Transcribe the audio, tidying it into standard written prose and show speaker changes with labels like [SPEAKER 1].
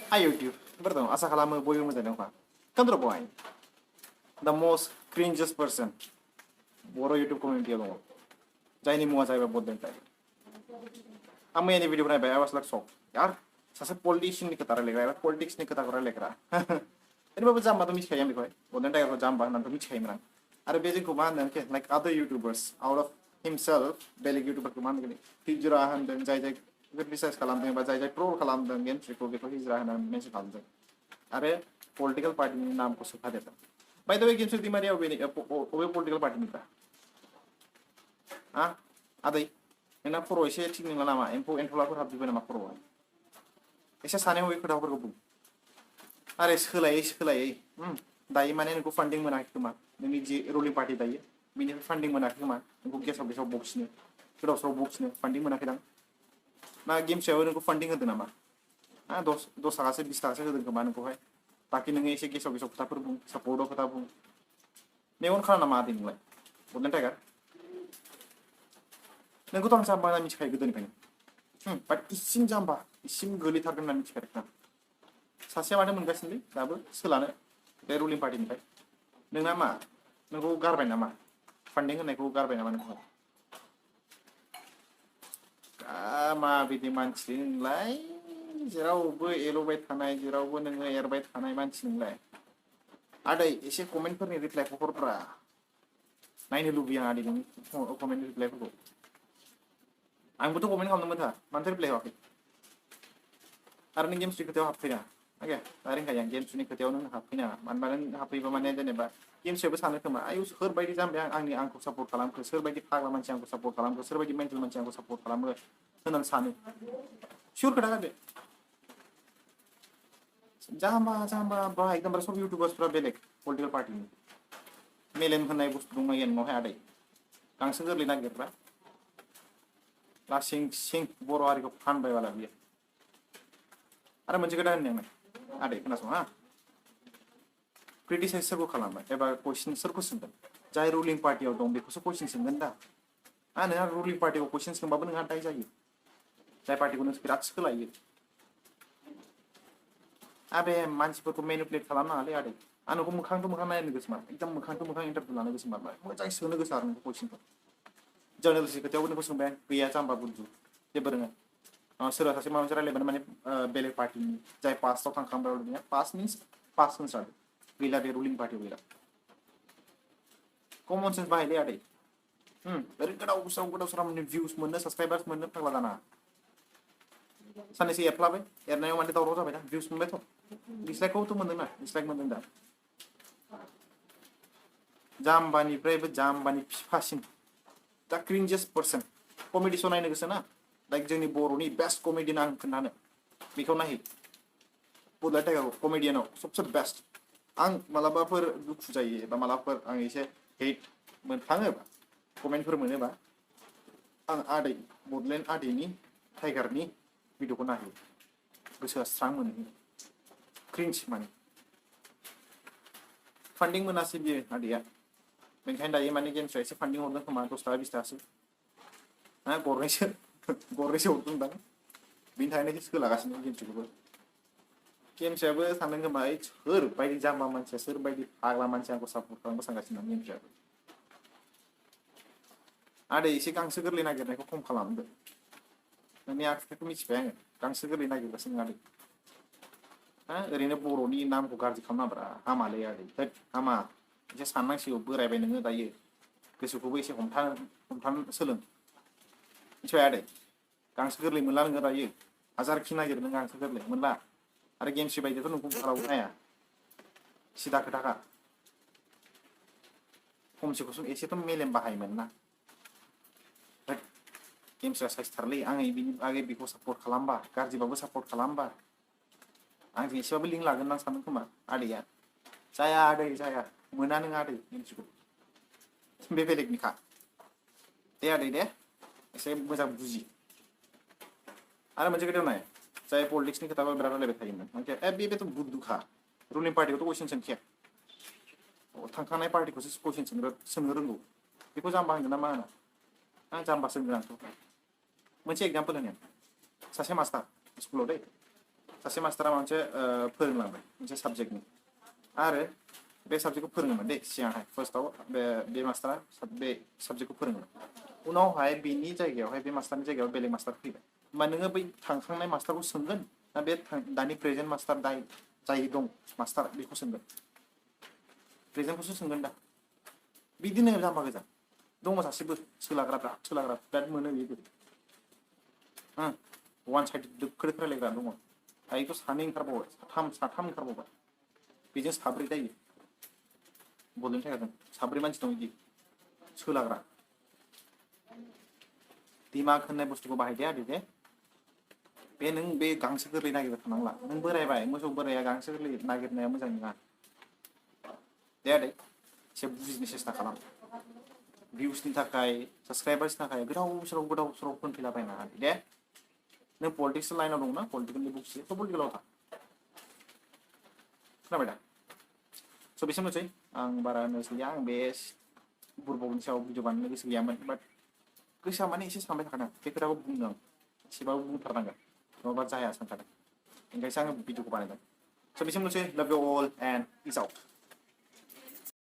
[SPEAKER 1] Hi YouTube, perdão, asa kalama boy mo dano ka. Kandro boy. The most cringeest person. Boro YouTube community along. Jaini mo sa iba boden tayo. Ang may video na ba? I was like shocked. Yar, sa politician ni katara legra, politics ni katara legra. Ini ba jam ba to mich kayam bikoy. Boden tayo ko jam ba nan to mich kayam ran. Are basic ko man nan ke like other YouTubers out of himself, beleg YouTuber ko man gani. Hijrahan dan jai criticize खालामदों बा जाय troll खालामदों गेमस्ट्रीखौ बेखौ हिजरा होननानै mention खालामदों आरो political पार्टीनि नामखौ सोफादेरदों बाय द वे गेमस्ट्री दिमारिया अबे पलिटिकल पार्टीनिफ्राय आदै नोंना खर' एसे थिग नङा नामा एम्फौलाफोर हाबजोब्बाय नामा खर'आव एसे सानै हयै खोथाफोरखौ बुं आरे सोलायै दायो माने नोंखौ फान्डिं मोनाखै खोमा नोंनि जि रुलिं पार्टी दायो बिनिफ्राय फान्डिं मोनाखै खोमा नोंखौ गेसाव बक्सिनो गोदाव सोराव बक्सिनो फान्डिं मोनाखैदां ना गेम सायाव नोंखौ फान्डिं होदों नामा 10 थाखासो 20 थाखासो होदों खोमा नोंखौहाय बाखि नोङो एसे गेसाव खोथाफोर बुं सापर्टआव खोथा बुं मेगन खाना नामा आदै नोंलाय बडलेण्ड टाइगार नोंखौथ' आं जाम्बा होनना मिथिखायो गोदोनिफ्रायनो बाट इसिम जाम्बा इसिम गोलैथारगोन होनना मिथिखादों आं सासेया माथो मोनगासिनोलै दाबो सोलानो बे रुलिं पार्टीनिफ्राय नोंना मा नोंखौ गारबाय नामा फान्डिं होनायखौ गारबाय नामा नोंखौ मा बिदि मानसि नोंलाय जेरावबो एल'बाय थानाय जेरावबो नोङो एरबाय थानाय मानसि नोंलाय आदै एसे कमेन्टफोरनि रिप्लाइखौ हरब्रा नायनो लुबैयो आं आदै नोंनि कमेन्ट रिप्लाइफोरखौ आंबोथ' कमेन्ट खालामदोंमोन था मानोथो रिप्लाइ होआखै आरो नों गेमस्ट्री खोथायाव हाबफैना ओके दा रिंखायो आं गेमस्ट्रीनि खोथायाव नों हाबफैना मानोबा नों हाबफैबा माने जेनेबा गेमस्ट्रीयाबो सानो खोमा आयु सोरबायदि जाम्बाया आंखौ सापर्ट खालामखो सोरबायदि फाग्ला मानसि आंखौ सापर्ट खालामखो सोरबायदि मेन्टेल मानसि आंखौ सापर्ट खालामो होननानै सानो सियर खोथा बे जाम्बा बा एकदमबारे सब इउटुबार्सफ्रा बेलेग पलिटिकल पार्टीनि मेलेम होननाय बुस्थु दंना गैया नोंनावहाय आदै गांसो गोरलै नागिरग्रा लासिं सिं बर' हारिखौ फानबाय बाला बियो आरो मोनसे खोथा होनदों आदै खोनासं हा क्रिटिसाइज सोरखौ खालामबाय एबा कुइसन सोरखौ सोंगोन जाय रुलिं पार्टियाव दं बेखौसो कुइसन सोंगोन दा नोंहा रुलिं पार्टियाव कुइसन सोंबाबो नोंहा दाय जायो जाय पार्टिखौ नों बिराद सोलायो आबे मानसिफोरखौ मेनिपुलेट खालामनाङालै आदै आं नोंखौ मोखांथ' मोखां नायनो गोसो मार एकदम मोखांथ' मोखां इन्टारभिउ लानो गोसो मार मोजाङै सोंनो गोसो आरो नोंखौ कुइसनखौ जार्नेलिस्टनि खोथायावबो नोंखौ सोंबाय गैया जाम्बा बुद्धु जेबो रोङा सोरबा सासे माबा मोनसे रायलायबानो माने बेलेग पार्टिनि जाय पास्टआव थांखांबाय बिनिया पास्ट मिन्स पास्ट होनसारदो गैला बे रुलिं पार्टियाव गैला कमन सेन्स बाहायलै आदै ओरैनो गोदाव सोराव भिउस मोननो साबसक्राइबार्स मोननो फाग्ला जानाङा साननैसो एरफ्लाबाय एरनायाव माने दावराव जाबाय दा भिउस मोनबायथ' डिसलाइकखौथ' मोनदों ना डिसलाइक मोनदों दा जाम्बानिफ्रायबो जाम्बानि फिफासिन दा क्रिन्जेस्ट पर्सन कमेडि श' नायनो गोसो ना लाइक जोंनि बर'नि बेस्ट कमेडियन आं खोन्थानो बेखौ नायहै बडलेण्ड टाइगारखौ कमेडियानाव सबसे बेस्ट आं मालाबाफोर दुखु जायो एबा मालाबाफोर आं एसे हेट मोनफ्लाङोबा कमेन्टफोर मोनोबा आं आदै बडलेण्ड आदैनि टाइगारनि भिडिअखौ नायहै गोसोआ स्रां मोनो क्रिन्ज माने फान्डिं मोनासै बियो आदैया बेनिखायनो दायो माने गेमस्ट्रा एसे फान्डिं हरदों खोमा 10 थाखा 20 थाखासो गरनैसो हरदोंदां बिनि थाखायनो सोलागासिनो गेमस्ट्रिखौबो गेमस्ट्रियाबो सानदों खोमा सोरबायदि जाम्बा मानसिया सोरबायदि फाग्ला मानसि आंखौ सापर्ट खालामनो सानगासिनो गेमस्ट्रियाबो आदै एसे गांसो गोरलै नागिरनायखौ खम खालामदो नोंनि आखुथायखौ मिथिबाय आङो गांसो गोरलै नागिरगासिनो नों आदै ओरैनो बर'नि नामखौ गाज्रि खालामनाब्रा हामालै आदै होद हामा एसे साननांसिगौ बोरायबाय नोङो दायो गोसोखौबो एसे हमथानो सोलों मिथिबाय आदै गांसो गोरलै मोनला नोङो दायो हाजारखि नागिर नों गांसो गोरलै मोनला आरो गेमस्ट्री बायदियाथ' नोंखौ रावबो नाया सिदा खोथाखा खमसे खम एसेथ' मेलेम बाहायोमोन ना गेमस्ट्रिया साइसथारलै आं बिनि बागै बेखौ सापर्ट खालामबा गाज्रिबाबो सापर्ट खालामबा आंजों एसेबाबो लिंक लागोन होनना सानदों खोमा आदैया जाया आदै जाया मोना नों आदै गेमस्ट्रिखौ बे बेलेगनिखा दे आदै दे एसे मोजां बुजि आरो मोनसे खोथायाव नाय जाय पलिटिक्सनि खोथाबा बिराद रायलायबाय थायोमोन बेथ' बुद्धुखा रुलिं पार्टिखौथ' कुइसन सोंखाया थांखानाय पार्टिखौसो कुइसन सोंनो रोंगौ बेखौ जाम्बा होनगोन ना मा होनो आं जाम्बासो होनगोन आंथ' मोनसे एग्जाम्पल होनो सासे मास्टार स्कुलाव दै सासे मास्टारा मोनसे फोरोंलांबाय मोनसे साबजेक्टनि आरो बे साबजेक्टखौ फोरोङोमोन दे सिगांहाय फार्स्टआव बे मास्टारा बे साबजेक्टखौ फोरोङोमोन उनावहाय बेनि जायगायावहाय बे मास्टारनि जायगायाव बेलेग मास्टार फैबाय होमबा नोङो बै थांखांनाय मास्टारखौ सोंगोन ना बे दानि प्रेजेन्ट मास्टार जाय दं मास्टार बेखौ सोंगोन प्रेजेन्टखौसो सोंगोन दा बिदिनो जाम्बा गोजा दङ सासेबो सोलाग्रा बिराद मोनो बेबो वान साइड दोखो रायलायग्रा दङ दायोथ' सानै ओंखारबावबाय साथाम ओंखारबावबाय बेजों साब्रै जायो बड'लेण्ड टाइगारजों साब्रै मानसि दं बिदि सोलाग्रा दिमाग होननाय बुस्थुखौ बाहायदे आदै दे बे नों बे गांसो गोरलै नागिरबाय थानांला नों बोरायबाय मोसौ बोराया गांसो गोरलै नागिरनाया मोजां नङा दे आदै एसे बुजिनो सेस्था खालाम भिउसनि थाखाय साबसक्राइबार्सनि थाखाय गोदाव सोराव खोन्थैलाबायना आदै दे नों पलिटिक्स लाइनाव दंना पलिटिकेलनि बुक्स थ' पलिटिकेलाव था खोनाबाय दा स' बेसिमनोसै आं बारा होनोसै गैया आं बे बुरबकनि सायाव भिडिअ बानायनो गोसो गैयामोन बाट गोसोआ माने एसे सानबाय थाखादों बे खोथाखौ बुंदों एसेबाबो बुंथारनांगोन नङाबा जाया सानखादों ओंखायसो आङो भिडिअखौ बानायदों स' बेसिमनोसै लाभ इउ अल एन्ड पिस आउट